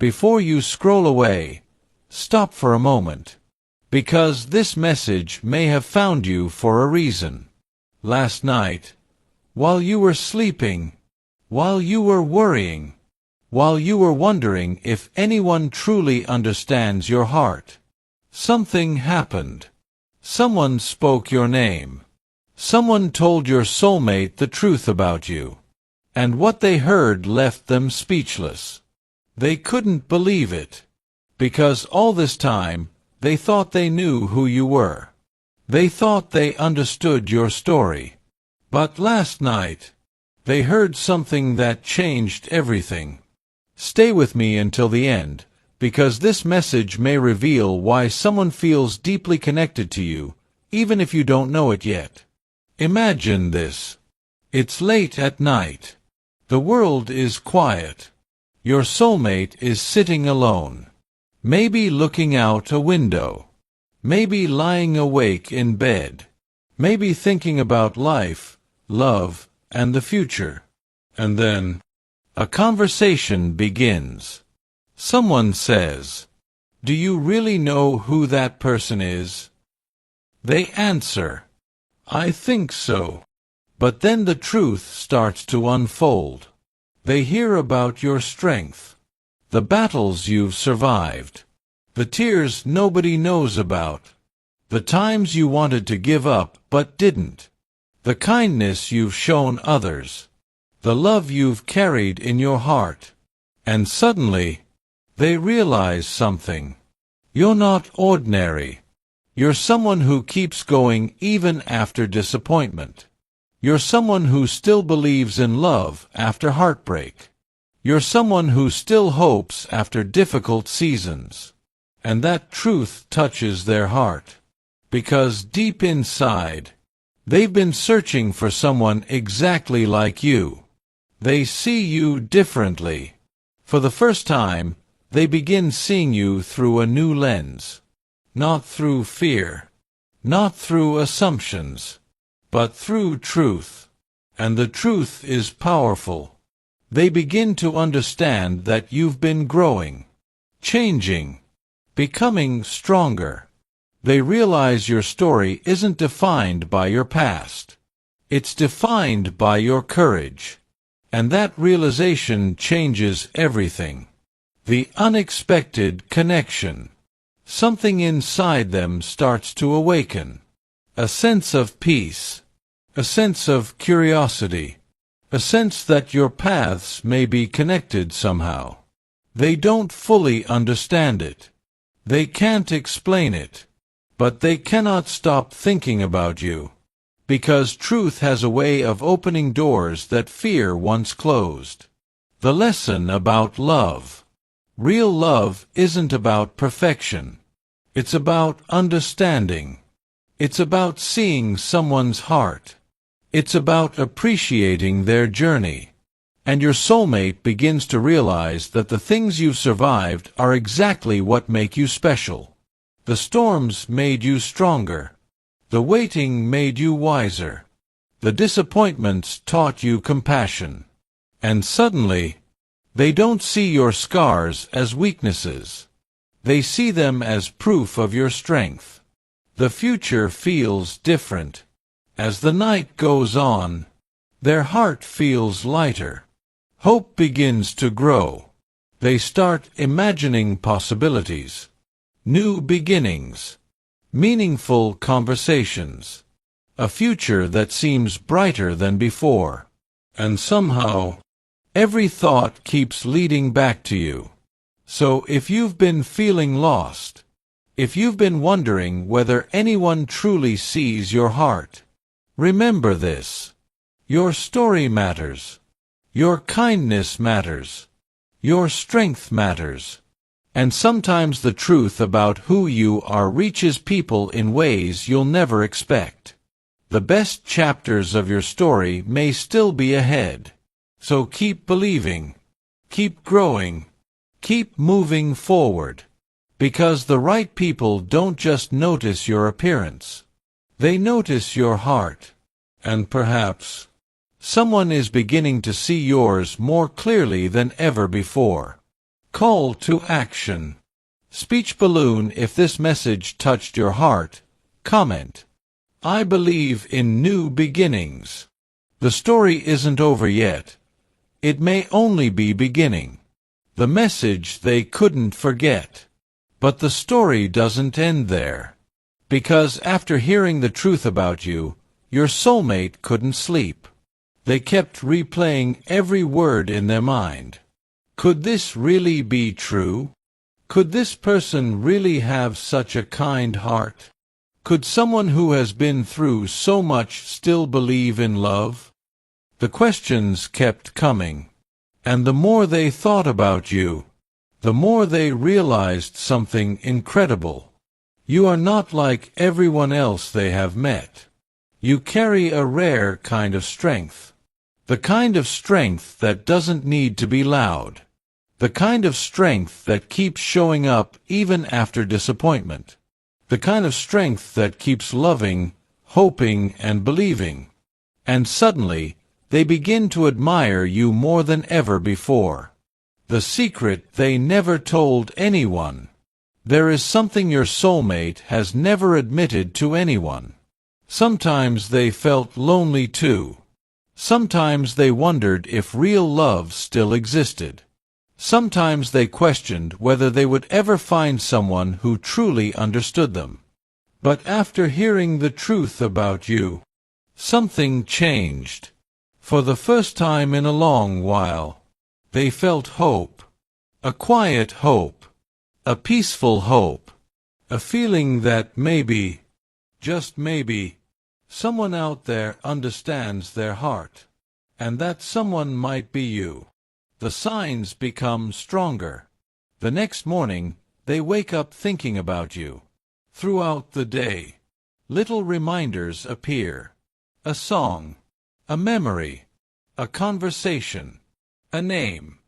Before you scroll away, stop for a moment. Because this message may have found you for a reason. Last night, while you were sleeping, while you were worrying, while you were wondering if anyone truly understands your heart, something happened. Someone spoke your name. Someone told your soulmate the truth about you. And what they heard left them speechless. They couldn't believe it. Because all this time, they thought they knew who you were. They thought they understood your story. But last night, they heard something that changed everything. Stay with me until the end, because this message may reveal why someone feels deeply connected to you, even if you don't know it yet. Imagine this. It's late at night. The world is quiet. Your soulmate is sitting alone. Maybe looking out a window. Maybe lying awake in bed. Maybe thinking about life, love, and the future. And then, a conversation begins. Someone says, "Do you really know who that person is?" They answer, "I think so." But then the truth starts to unfold. They hear about your strength, the battles you've survived, the tears nobody knows about, the times you wanted to give up but didn't, the kindness you've shown others, the love you've carried in your heart. And suddenly, they realize something. You're not ordinary. You're someone who keeps going even after disappointment. You're someone who still believes in love after heartbreak. You're someone who still hopes after difficult seasons. And that truth touches their heart. Because deep inside, they've been searching for someone exactly like you. They see you differently. For the first time, they begin seeing you through a new lens. Not through fear. Not through assumptions. But through truth. And the truth is powerful. They begin to understand that you've been growing, changing, becoming stronger. They realize your story isn't defined by your past. It's defined by your courage. And that realization changes everything. The unexpected connection. Something inside them starts to awaken. A sense of peace. A sense of curiosity. A sense that your paths may be connected somehow. They don't fully understand it. They can't explain it. But they cannot stop thinking about you. Because truth has a way of opening doors that fear once closed. The lesson about love. Real love isn't about perfection. It's about understanding. It's about seeing someone's heart. It's about appreciating their journey. And your soulmate begins to realize that the things you've survived are exactly what make you special. The storms made you stronger. The waiting made you wiser. The disappointments taught you compassion. And suddenly, they don't see your scars as weaknesses. They see them as proof of your strength. The future feels different. As the night goes on, their heart feels lighter. Hope begins to grow. They start imagining possibilities. New beginnings. Meaningful conversations. A future that seems brighter than before. And somehow, every thought keeps leading back to you. So if you've been feeling lost, if you've been wondering whether anyone truly sees your heart, remember this. Your story matters. Your kindness matters. Your strength matters. And sometimes the truth about who you are reaches people in ways you'll never expect. The best chapters of your story may still be ahead. So keep believing. Keep growing. Keep moving forward. Because the right people don't just notice your appearance. They notice your heart. And perhaps, someone is beginning to see yours more clearly than ever before. Call to action. Speech balloon. If this message touched your heart, comment, "I believe in new beginnings." The story isn't over yet. It may only be beginning. The message they couldn't forget. But the story doesn't end there. Because after hearing the truth about you, your soulmate couldn't sleep. They kept replaying every word in their mind. Could this really be true? Could this person really have such a kind heart? Could someone who has been through so much still believe in love? The questions kept coming. And the more they thought about you, the more they realized something incredible. You are not like everyone else they have met. You carry a rare kind of strength. The kind of strength that doesn't need to be loud. The kind of strength that keeps showing up even after disappointment. The kind of strength that keeps loving, hoping, and believing. And suddenly, they begin to admire you more than ever before. The secret they never told anyone. There is something your soulmate has never admitted to anyone. Sometimes they felt lonely too. Sometimes they wondered if real love still existed. Sometimes they questioned whether they would ever find someone who truly understood them. But after hearing the truth about you, something changed. For the first time in a long while, they felt hope. A quiet hope. A peaceful hope. A feeling that maybe, just maybe, someone out there understands their heart. And that someone might be you. The signs become stronger. The next morning, they wake up thinking about you. Throughout the day, little reminders appear. A song, a memory, a conversation, a name.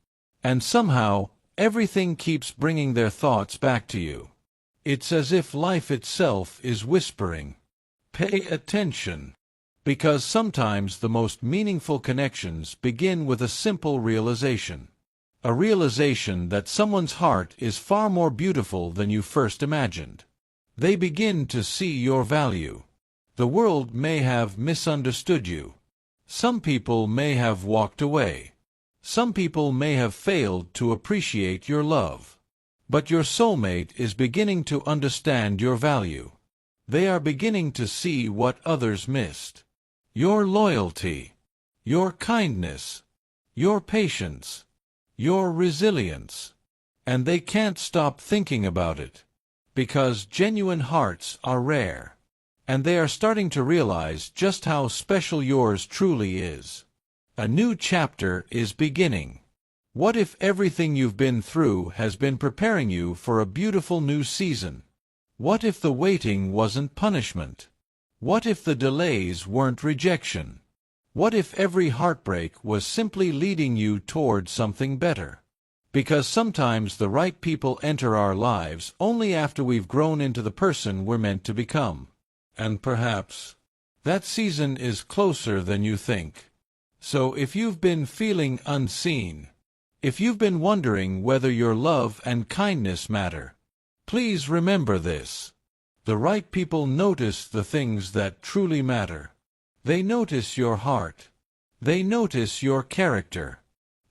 And somehow, everything keeps bringing their thoughts back to you. It's as if life itself is whispering, "Pay attention." Because sometimes the most meaningful connections begin with a simple realization. A realization that someone's heart is far more beautiful than you first imagined. They begin to see your value. The world may have misunderstood you. Some people may have walked away. Some people may have failed to appreciate your love. But your soulmate is beginning to understand your value. They are beginning to see what others missed. Your loyalty, your kindness, your patience, your resilience. And they can't stop thinking about it. Because genuine hearts are rare. And they are starting to realize just how special yours truly is. A new chapter is beginning. What if everything you've been through has been preparing you for a beautiful new season? What if the waiting wasn't punishment? What if the delays weren't rejection? What if every heartbreak was simply leading you toward something better? Because sometimes the right people enter our lives only after we've grown into the person we're meant to become. And perhaps that season is closer than you think. So if you've been feeling unseen, if you've been wondering whether your love and kindness matter, please remember this. The right people notice the things that truly matter. They notice your heart. They notice your character.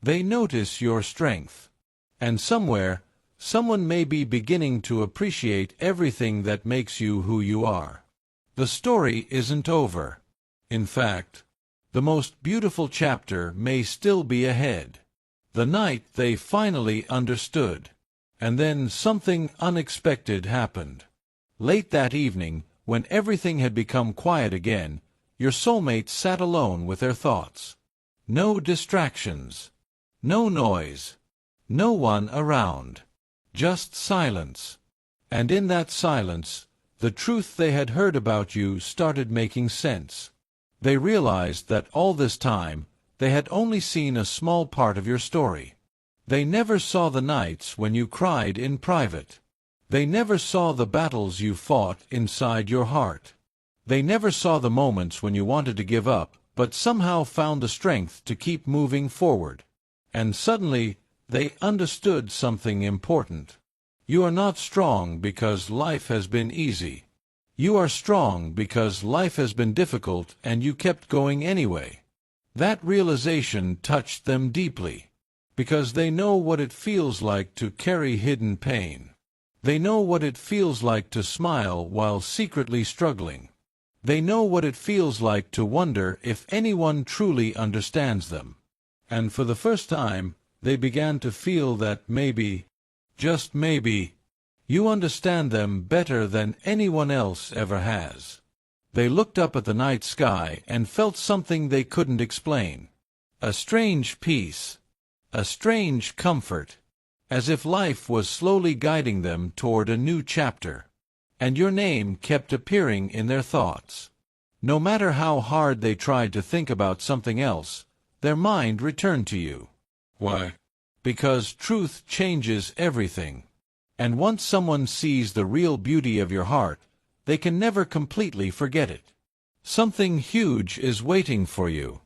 They notice your strength. And somewhere, someone may be beginning to appreciate everything that makes you who you are. The story isn't over. In fact, the most beautiful chapter may still be ahead. The night they finally understood. And then something unexpected happened. Late that evening, when everything had become quiet again, your soulmate sat alone with their thoughts. No distractions. No noise. No one around. Just silence. And in that silence, the truth they had heard about you started making sense. They realized that all this time, they had only seen a small part of your story. They never saw the nights when you cried in private. They never saw the battles you fought inside your heart. They never saw the moments when you wanted to give up, but somehow found the strength to keep moving forward. And suddenly, They understood something important. You are not strong because life has been easy. You are strong because life has been difficult and you kept going anyway. That realization touched them deeply, because they know what it feels like to carry hidden pain. They know what it feels like to smile while secretly struggling. They know what it feels like to wonder if anyone truly understands them. And for the first time, they began to feel that maybe, just maybe, you understand them better than anyone else ever has. They looked up at the night sky and felt something they couldn't explain. A strange peace, a strange comfort, as if life was slowly guiding them toward a new chapter. And your name kept appearing in their thoughts. No matter how hard they tried to think about something else, their mind returned to you. Why? Because truth changes everything. And once someone sees the real beauty of your heart, they can never completely forget it. Something huge is waiting for you.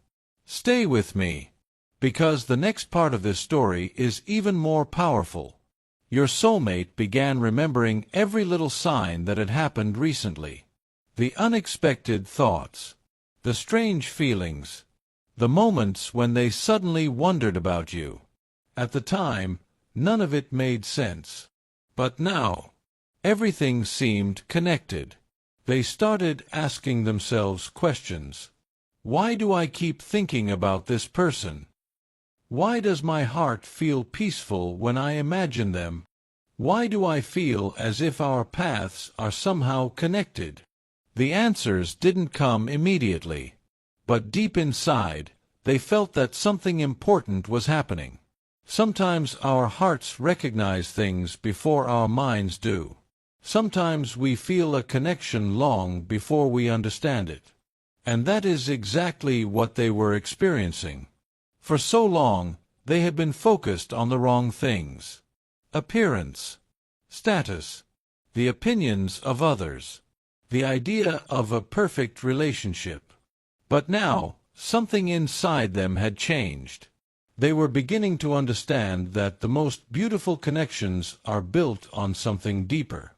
Stay with me, because the next part of this story is even more powerful. Your soulmate began remembering every little sign that had happened recently. The unexpected thoughts, the strange feelings, the moments when they suddenly wondered about you. At the time, none of it made sense. But now, everything seemed connected. They started asking themselves questions. Why do I keep thinking about this person? Why does my heart feel peaceful when I imagine them? Why do I feel as if our paths are somehow connected? The answers didn't come immediately, but deep inside, they felt that something important was happening. Sometimes our hearts recognize things before our minds do. Sometimes we feel a connection long before we understand it. And that is exactly what they were experiencing. For so long, they had been focused on the wrong things. Appearance, status, the opinions of others, the idea of a perfect relationship. But now, something inside them had changed. They were beginning to understand that the most beautiful connections are built on something deeper.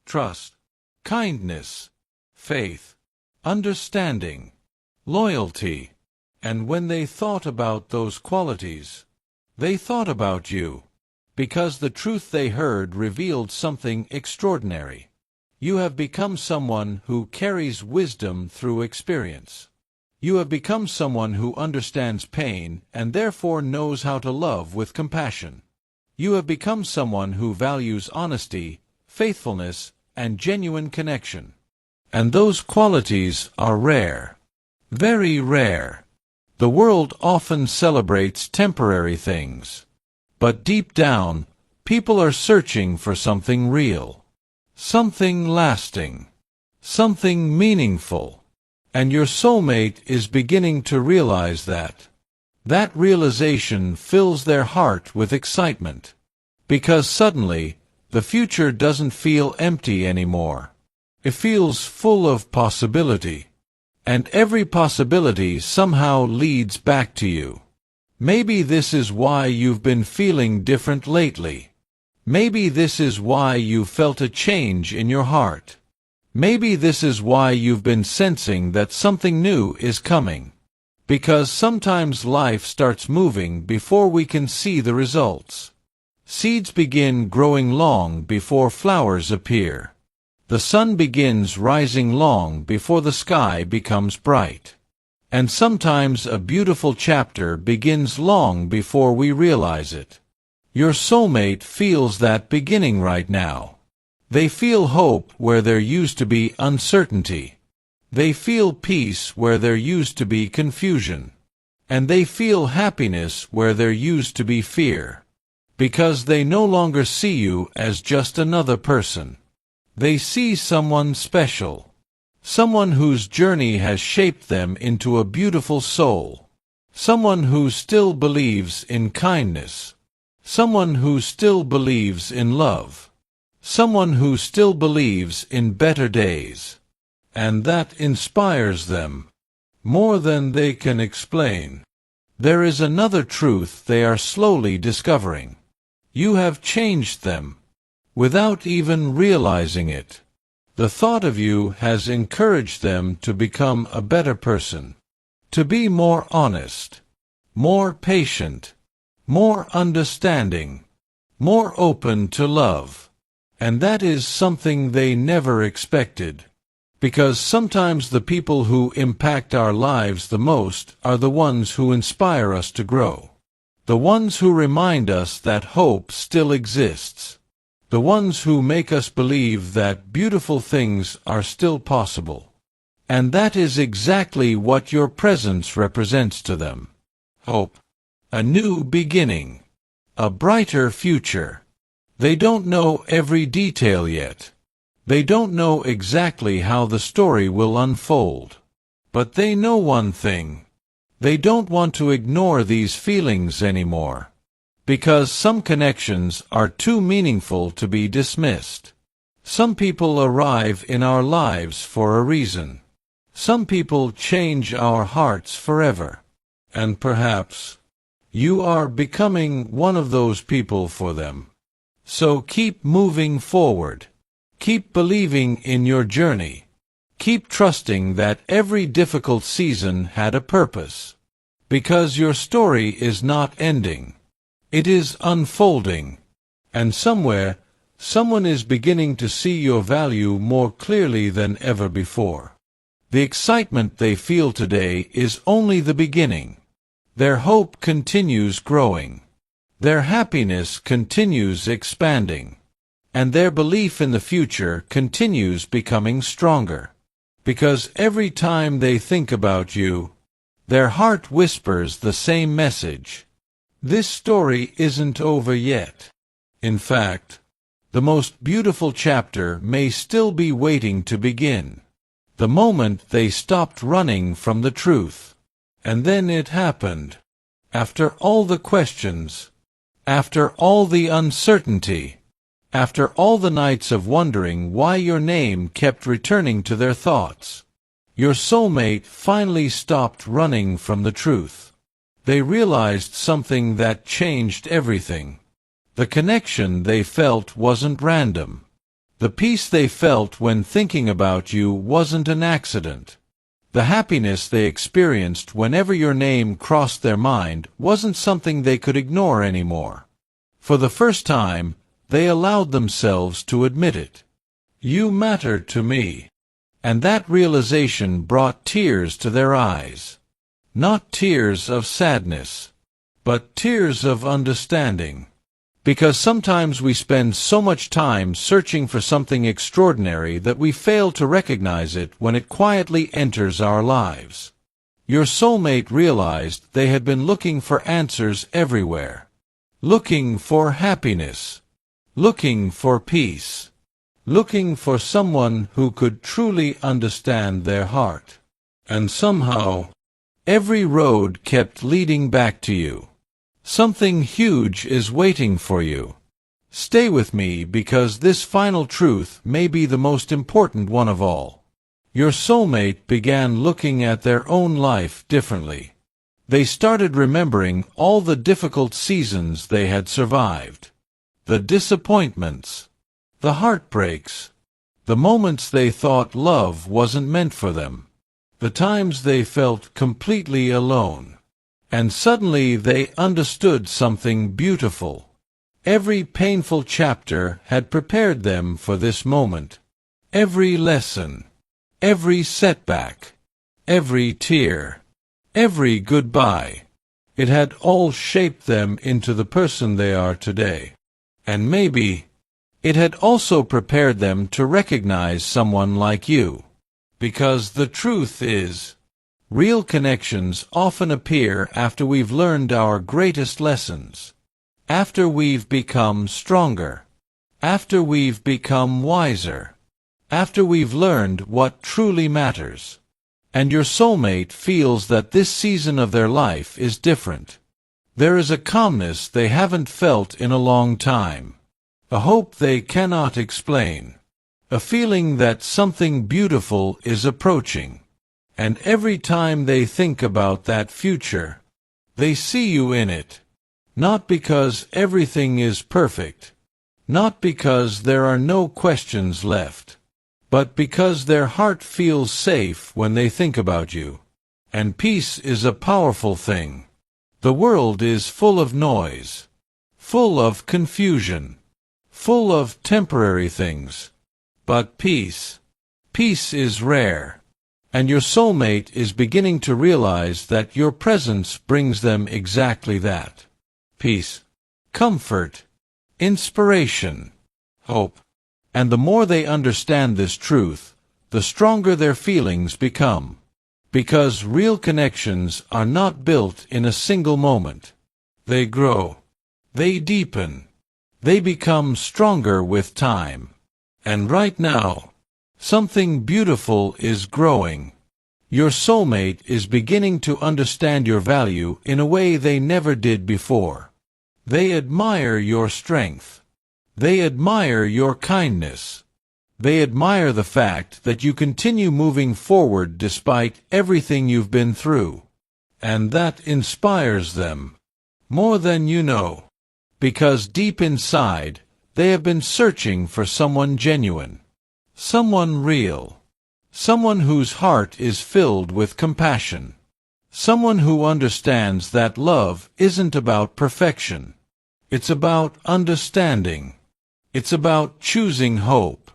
Trust, kindness, faith, understanding, loyalty. And when they thought about those qualities, they thought about you, because the truth they heard revealed something extraordinary. You have become someone who carries wisdom through experience. You have become someone who understands pain and therefore knows how to love with compassion. You have become someone who values honesty, faithfulness, and genuine connection. And those qualities are rare. Very rare. The world often celebrates temporary things. But deep down, people are searching for something real. Something lasting. Something meaningful. And your soulmate is beginning to realize that. That realization fills their heart with excitement. Because suddenly, the future doesn't feel empty anymore. It feels full of possibility. And every possibility somehow leads back to you. Maybe this is why you've been feeling different lately. Maybe this is why you felt a change in your heart. Maybe this is why you've been sensing that something new is coming. Because sometimes life starts moving before we can see the results. Seeds begin growing long before flowers appear. The sun begins rising long before the sky becomes bright. And sometimes a beautiful chapter begins long before we realize it. Your soulmate feels that beginning right now. They feel hope where there used to be uncertainty. They feel peace where there used to be confusion. And they feel happiness where there used to be fear. Because they no longer see you as just another person. They see someone special. Someone whose journey has shaped them into a beautiful soul. Someone who still believes in kindness. Someone who still believes in love. Someone who still believes in better days. And that inspires them more than they can explain. there is another truth they are slowly discovering. You have changed them, without even realizing it. The thought of you has encouraged them to become a better person, to be more honest, more patient, more understanding, more open to love. And that is something they never expected. Because sometimes the people who impact our lives the most are the ones who inspire us to grow. The ones who remind us that hope still exists. The ones who make us believe that beautiful things are still possible. And that is exactly what your presence represents to them. Hope. A new beginning. A brighter future. They don't know every detail yet. They don't know exactly how the story will unfold. But they know one thing. They don't want to ignore these feelings anymore. Because some connections are too meaningful to be dismissed. Some people arrive in our lives for a reason. Some people change our hearts forever. And perhaps you are becoming one of those people for them. So keep moving forward. Keep believing in your journey. Keep trusting that every difficult season had a purpose. Because your story is not ending. It is unfolding. And somewhere, someone is beginning to see your value more clearly than ever before. The excitement they feel today is only the beginning. Their hope continues growing. Their happiness continues expanding. And their belief in the future continues becoming stronger. Because every time they think about you, their heart whispers the same message. This story isn't over yet. In fact, the most beautiful chapter may still be waiting to begin. The moment they stopped running from the truth. And then it happened. After all the questions, after all the uncertainty, after all the nights of wondering why your name kept returning to their thoughts, your soulmate finally stopped running from the truth. They realized something that changed everything. The connection they felt wasn't random. The peace they felt when thinking about you wasn't an accident. The happiness they experienced whenever your name crossed their mind wasn't something they could ignore anymore. For the first time, they allowed themselves to admit it. You matter to me. And that realization brought tears to their eyes. Not tears of sadness, but tears of understanding. Because sometimes we spend so much time searching for something extraordinary that we fail to recognize it when it quietly enters our lives. Your soulmate realized they had been looking for answers everywhere. Looking for happiness. Looking for peace. Looking for someone who could truly understand their heart. And somehow, every road kept leading back to you. Something huge is waiting for you. Stay with me because this final truth may be the most important one of all. Your soulmate began looking at their own life differently. They started remembering all the difficult seasons they had survived. The disappointments. The heartbreaks. The moments they thought love wasn't meant for them. The times they felt completely alone. And suddenly they understood something beautiful. Every painful chapter had prepared them for this moment. Every lesson. Every setback. Every tear. Every goodbye. It had all shaped them into the person they are today. And maybe it had also prepared them to recognize someone like you. Because the truth is, real connections often appear after we've learned our greatest lessons. After we've become stronger. After we've become wiser. After we've learned what truly matters. And your soulmate feels that this season of their life is different. There is a calmness they haven't felt in a long time. A hope they cannot explain. A feeling that something beautiful is approaching. And every time they think about that future, They see you in it. Not because everything is perfect. Not because there are no questions left. But because their heart feels safe when they think about you. And peace is a powerful thing. The world is full of noise. Full of confusion. Full of temporary things. But peace is rare. And your soulmate is beginning to realize that your presence brings them exactly that. Peace, comfort, inspiration, hope. And the more they understand this truth, the stronger their feelings become. Because real connections are not built in a single moment. They grow. They deepen. They become stronger with time. And right now, something beautiful is growing. Your soulmate is beginning to understand your value in a way they never did before. They admire your strength. They admire your kindness. They admire the fact that you continue moving forward despite everything you've been through. And that inspires them. More than you know. Because deep inside, they have been searching for someone genuine. Someone real. Someone whose heart is filled with compassion. Someone who understands that love isn't about perfection. It's about understanding. It's about choosing hope.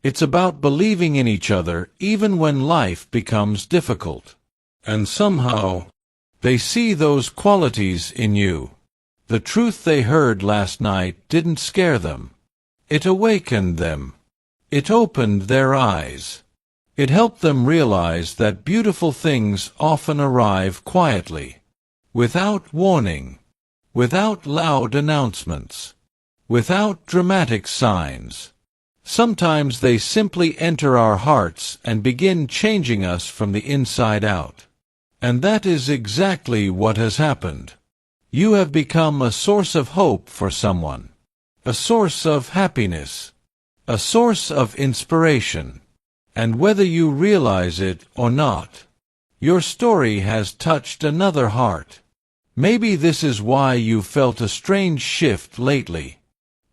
It's about believing in each other even when life becomes difficult. And somehow, they see those qualities in you. The truth they heard last night didn't scare them. It awakened them. It opened their eyes. It helped them realize that beautiful things often arrive quietly, without warning, without loud announcements, without dramatic signs. Sometimes they simply enter our hearts and begin changing us from the inside out. And that is exactly what has happened. You have become a source of hope for someone, a source of happiness, a source of inspiration. And whether you realize it or not, your story has touched another heart. Maybe this is why you've felt a strange shift lately.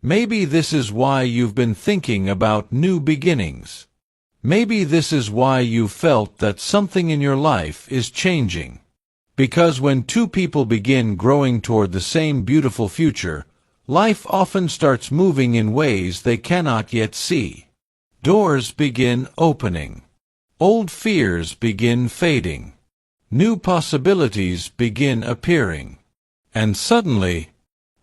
Maybe this is why you've been thinking about new beginnings. Maybe this is why you felt that something in your life is changing. Because when two people begin growing toward the same beautiful future, life often starts moving in ways they cannot yet see. Doors begin opening. Old fears begin fading. New possibilities begin appearing. And suddenly,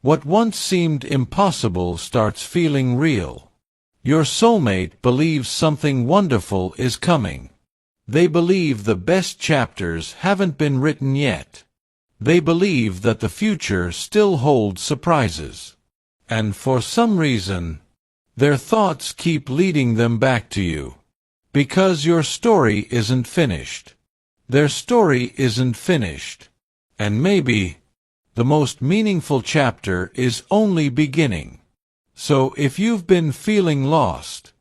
what once seemed impossible starts feeling real. Your soulmate believes something wonderful is coming. They believe the best chapters haven't been written yet. They believe that the future still holds surprises. And for some reason, their thoughts keep leading them back to you. Because your story isn't finished. Their story isn't finished. And maybe the most meaningful chapter is only beginning. So if you've been feeling lost,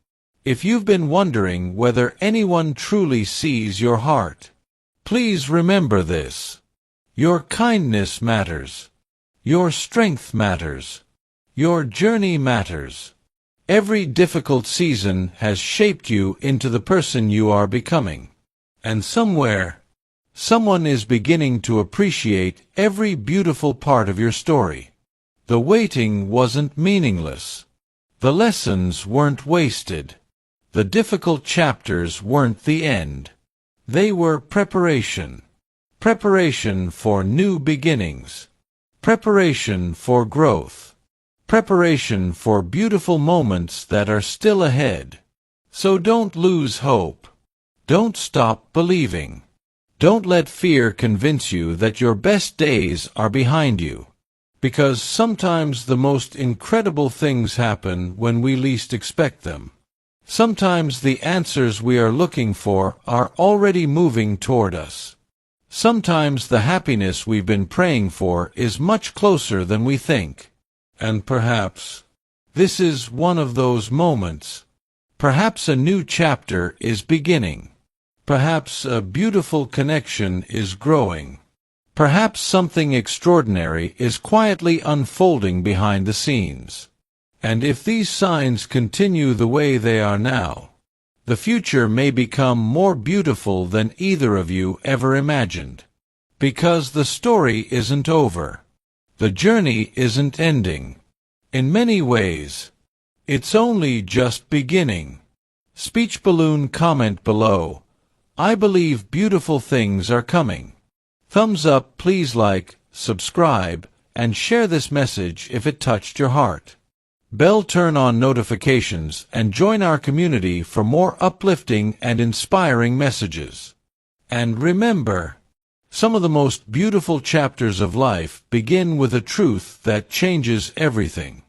if you've been wondering whether anyone truly sees your heart, please remember this. Your kindness matters. Your strength matters. Your journey matters. Every difficult season has shaped you into the person you are becoming. And somewhere, someone is beginning to appreciate every beautiful part of your story. The waiting wasn't meaningless. The lessons weren't wasted. The difficult chapters weren't the end. They were preparation. Preparation for new beginnings. Preparation for growth. Preparation for beautiful moments that are still ahead. So don't lose hope. Don't stop believing. Don't let fear convince you that your best days are behind you. Because sometimes the most incredible things happen when we least expect them. Sometimes the answers we are looking for are already moving toward us. Sometimes the happiness we've been praying for is much closer than we think. And perhaps this is one of those moments. Perhaps a new chapter is beginning. Perhaps a beautiful connection is growing. Perhaps something extraordinary is quietly unfolding behind the scenes. And if these signs continue the way they are now, the future may become more beautiful than either of you ever imagined. Because the story isn't over. The journey isn't ending. In many ways, it's only just beginning. Speech balloon comment below. I believe beautiful things are coming. Thumbs up, please like, subscribe, and share this message if it touched your heart. Bell, turn on notifications and join our community for more uplifting and inspiring messages. And remember, some of the most beautiful chapters of life begin with a truth that changes everything.